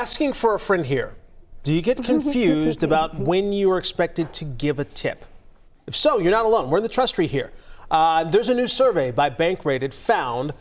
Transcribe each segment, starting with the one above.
Asking for a friend here. Do you get confused about when you are expected to give a tip? If so, you're not alone. We're in the trust tree here. There's a new survey by Bankrated found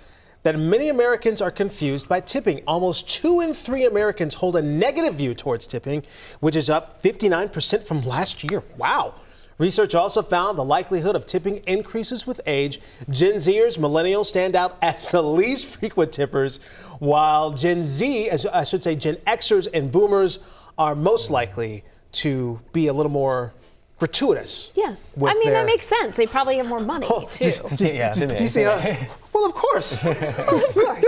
that many Americans are confused by tipping. Almost 2 in 3 Americans hold a negative view towards tipping, which is up 59% from last year. Wow. Research also found the likelihood of tipping increases with age. Gen Zers, millennials stand out as the least frequent tippers, while Gen Z, as I should say, Gen Xers and Boomers are most likely to be a little more gratuitous. Yes. I mean, that makes sense. They probably have more money, too. Yeah. You see, well, of course. Well, of course.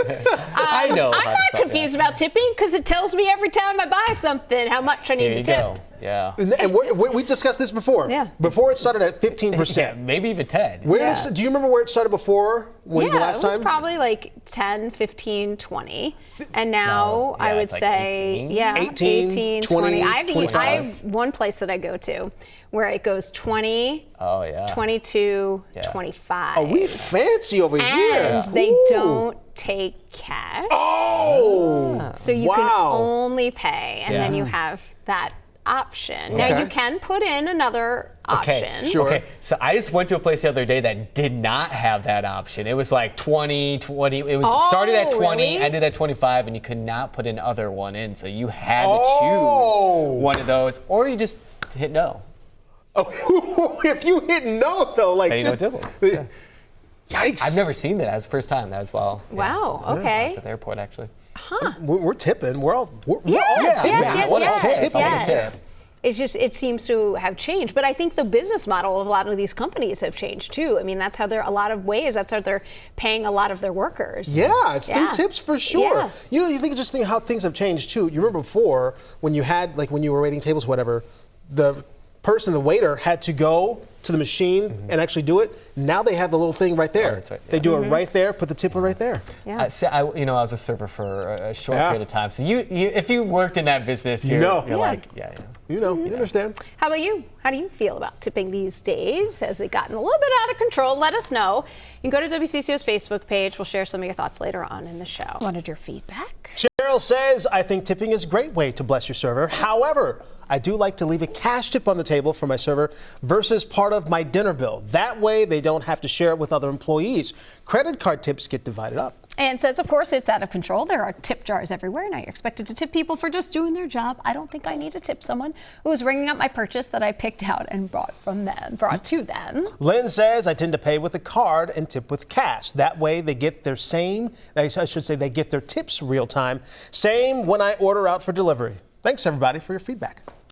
I know. I'm not confused about tipping because it tells me every time I buy something how much I need to tip. Go. Yeah. And we discussed this before. Yeah. Before it started at 15%. Yeah, maybe even 10. Where did do you remember where it started before? When the last it was time? probably like 10, 15, 20. And now I would it's like say, 18? 18, 20. I 25. have one place that I go to where it goes 20, 22, 25. Oh, we fancy over here. And they don't take cash. Oh! So you can only pay, and then you have that option. Now you can put in another option. Okay, sure. Okay, so I just went to a place the other day that did not have that option. It was like 20. It was started at 20, really? ended at 25, and you could not put another one in. So you had to choose one of those, or you just hit no. Oh, if you hit no, though, like. Then you don't tip them. Yikes. I've never seen that. That was the first time as well. Wow, I okay. was at the airport, actually. Huh. We're tipping. We're all tipping. Yes. It's just, it seems to have changed. But I think the business model of a lot of these companies have changed too. I mean, that's how they're, a lot of ways, that's how they're paying a lot of their workers. Yeah, it's through tips for sure. Yeah. You know, you think how things have changed too. You remember before when you had, like when you were waiting tables, whatever, the waiter had to go to the machine and actually do it. Now they have the little thing right there. Oh, that's right. They do it right there, put the tip right there. Yeah. I was a server for a short period of time. So if you worked in that business, you're like, you understand. How about you? How do you feel about tipping these days? Has it gotten a little bit out of control? Let us know. You can go to WCCO's Facebook page. We'll share some of your thoughts later on in the show. Wanted your feedback? Cheryl says, I think tipping is a great way to bless your server. However, I do like to leave a cash tip on the table for my server versus part of my dinner bill. That way they don't have to share it with other employees. Credit card tips get divided up. And says, of course, it's out of control. There are tip jars everywhere. Now you're expected to tip people for just doing their job. I don't think I need to tip someone who was ringing up my purchase that I picked out and brought to them. Lynn says, I tend to pay with a card and tip with cash. That way they get their they get their tips real time. Same when I order out for delivery. Thanks, everybody, for your feedback.